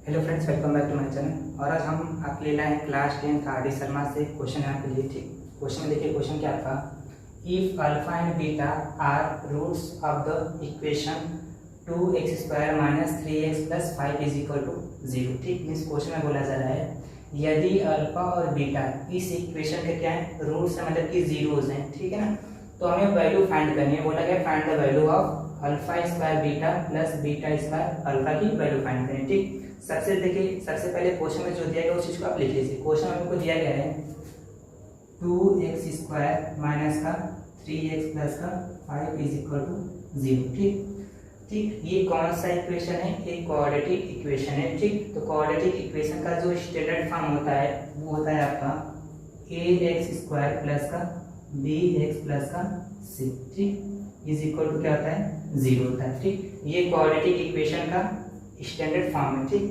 Hello friends, welcome back to my channel. और आज हम आपके लिए लाए हैं क्लास 10 का आर डी शर्मा से क्वेश्चन है आपके लिए। ठीक, क्वेश्चन में देखिए, क्वेश्चन क्या था। If alpha and beta are roots of the equation 2x² - 3x + 5 = 0। ठीक, मीन्स क्वेश्चन में बोला जा रहा है यदि अल्फा और बीटा इस इक्वेशन के क्या है, रूट्स है, मतलब कि जीरोज हैं। ठीक है ना, तो हमें वैल्यू फाइंड करनी है। बोला गया find the value of alpha square beta plus beta square alpha की वैल्यू फाइंड करें। ठीक, सबसे देखिए, सबसे पहले क्वेश्चन में जो दिया गया उस चीज को आप लिख लीजिए। क्वेश्चन में आपको दिया गया है 2x² - 3x + 5 = 0। ठीक, ये कौन सा इक्वेशन है? एक क्वाड्रेटिक इक्वेशन है। ठीक, तो क्वाड्रेटिक इक्वेशन का जो स्टैंडर्ड फॉर्म होता है वो होता है आपका ax² + bx + c। ठीक, = क्या होता है? 0 होता है। ठीक, ये क्वाड्रेटिक इक्वेशन का स्टैंडर्ड फॉर्म है। ठीक,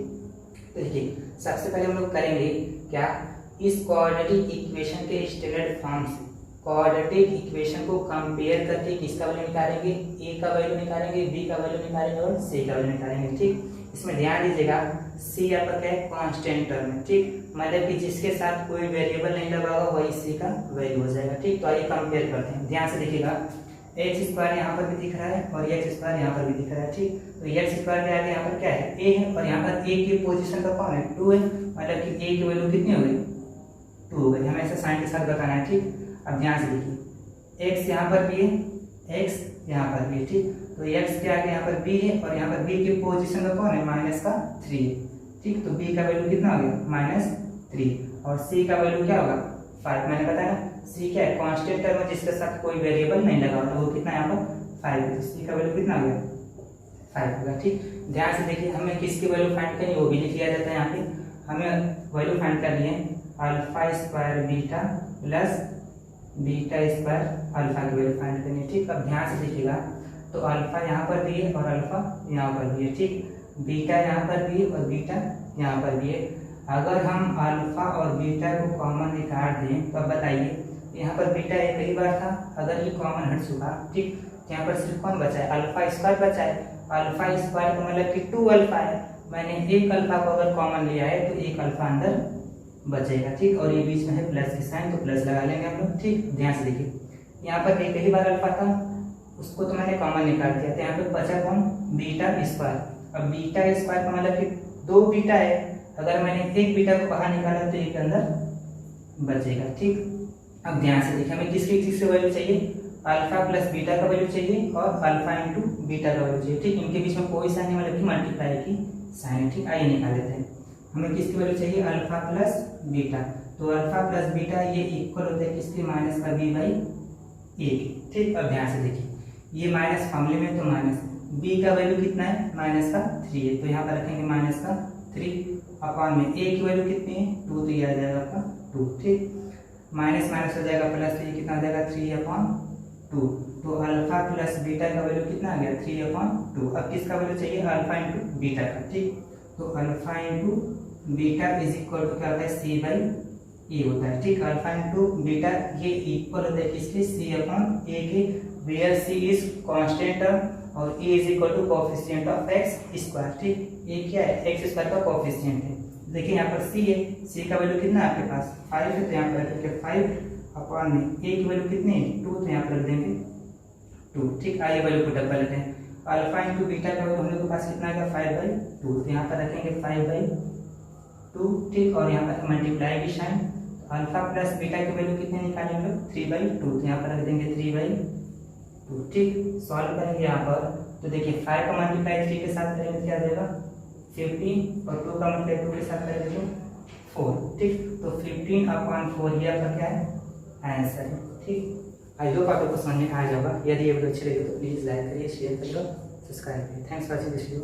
तो देखिए, सबसे पहले हम लोग करेंगे क्या, इस क्वाड्रेटिक इक्वेशन के स्टैंडर्ड फॉर्म से क्वाड्रेटिक इक्वेशन को कंपेयर करके किसका वैल्यू निकालेंगे? ए का वैल्यू निकालेंगे, बी का वैल्यू निकालेंगे और सी का वैल्यू निकालेंगे। ठीक, इसमें ध्यान दीजिएगा, सी आपका क्या है? कांस्टेंट टर्म है। ठीक, मतलब कि जिसके साथ कोई वेरिएबल नहीं लगा होगा वही सी का वैल्यू हो जाएगा। ठीक, तो आइए कंपेयर करते हैं। ध्यान से देखिएगा, x² यहाँ पर भी दिख रहा है और x² यहाँ पर भी दिख रहा है। ठीक, तो x² के आगे यहाँ पर क्या है? a है, और यहाँ पर a की पोजीशन का कौन है? 2 है, मतलब कि a की वैल्यू कितनी हो गई? 2 हो गई। हमें ऐसा साइन के साथ बताना है। ठीक, अब ध्यान से देखिए, x यहाँ पर भी है, x यहाँ पर भी है। ठीक, तो x के आगे यहाँ पर b है और यहाँ पर b की पोजीशन का कौन है? -3 है। ठीक, तो b का वैल्यू कितना हो गया? -3, और c का वैल्यू क्या होगा? 5। मैंने बताया ना, c क्या है? कांस्टेंट टर्म है जिसके साथ कोई वेरिएबल नहीं लगा, तो वो कितना यहाँ पर 5 है, तो c का वैल्यू कितना हो गया? 5 होगा। ठीक, ध्यान से देखिए, हमें किसकी वैल्यू फाइंड करनी वो भी लिख लिया जाता है। यहाँ पे हमें वैल्यू फाइंड करनी है α² beta plus beta square alpha की वैल्यू फाइंड करनी है। ठीक, अब ध्यान से देखिएगा, तो अल्फा यहाँ पर भी है और अल्फा यहाँ पर भी है। ठीक, बीटा यहाँ पर भी है और बीटा यहाँ पर भी है। अगर हम अल्फा और बीटा को कॉमन निकाल दें तो अब बताइए, यहाँ पर बीटा एक ही बार था, अगर ये कॉमन हट चुका। ठीक, यहाँ पर सिर्फ कौन बचा है? α² बचा है। α² का मतलब कि 2 अल्फा है। मैंने एक अल्फा को अगर कॉमन लिया है तो एक अल्फा अंदर बचेगा। ठीक, और ये बीच में है प्लस की साइन, तो प्लस लगा लेंगे हम लोग। ठीक, ध्यान से देखिए, यहाँ पर एक ही बार अल्फा था, उसको तो मैंने कॉमन निकाल दिया, तो यहाँ पे बचा कौन? β²। अब β² का मतलब कि 2 बीटा है, अगर मैंने एक बीटा को बाहर निकाला तो एक अंदर बचेगा। ठीक, अब ध्यान से देखिए, हमें किसकी किससे वैल्यू चाहिए? अल्फा प्लस बीटा का वैल्यू चाहिए और अल्फा इंटू बीटा का वैल्यू चाहिए। ठीक, इनके बीच में कोई साइन नहीं, मतलब कि मल्टीप्लाई की साइन। ठीक, आइए निकाल लेते हैं। हमें किसकी वैल्यू चाहिए? अल्फा प्लस बीटा, तो अल्फा प्लस बीटा ये इक्वल होता है किसके? -b/a। ठीक, अब ध्यान से देखिए, ये माइनस फॉर्मूले में, तो माइनस b का वैल्यू कितना है? -3 है, तो यहाँ पर रखेंगे -3 अपॉन में a की वैल्यू कितनी है? 2, तो ये आ जाएगा आपका 2। ठीक, माइनस माइनस हो जाएगा प्लस, तो ये कितना हो जाएगा? 3/2। तो अल्फा प्लस बीटा का वैल्यू कितना आ गया? 3/2। अब किसका वैल्यू चाहिए? अल्फा इंटू बीटा का। ठीक, तो अल्फा इंटू बीटा = क्या होता है? c/a होता है। ठीक, अल्फा इंटू बीटा ये इक्वल होता है किसके? c/a के, where c is constant term और a = कोएफिशिएंट ऑफ x²। ठीक, ये क्या है? x² का कोएफिशिएंट है। देखिए यहाँ पर c है, c का वैल्यू कितना है आपके पास? 5 है, तो यहाँ पर रखेंगे 5 अपॉन में a की वैल्यू कितनी है? 2, तो यहाँ पर रख देंगे 2। ठीक, आइए वैल्यू को डबल लेते हैं। अल्फा इंटू बीटा का वैल्यू हम लोग के पास कितना आएगा? 5/2, तो यहाँ पर रखेंगे 5/2। ठीक, और यहाँ पर मल्टीप्लाई की साइन, अल्फा प्लस बीटा की वैल्यू कितनी निकालेंगे हम लोग? 3/2, तो यहाँ पर रख देंगे 3/2। ठीक, सॉल्व करेंगे यहाँ पर, तो देखिए 5 का मल्टीप्लाई 3 के साथ करेंगे क्या आ जाएगा? 15, और 2 का मल्टीप्लाई 2 के साथ करेंगे तो 4। ठीक, तो 15/4 ये आपका क्या है? आंसर है। ठीक, आई होप आपको समझ में आ जाएगा। यदि ये वीडियो अच्छी लगी तो प्लीज़ लाइक करिए, शेयर करिए, सब्सक्राइब करिए। Thanks for watching this video.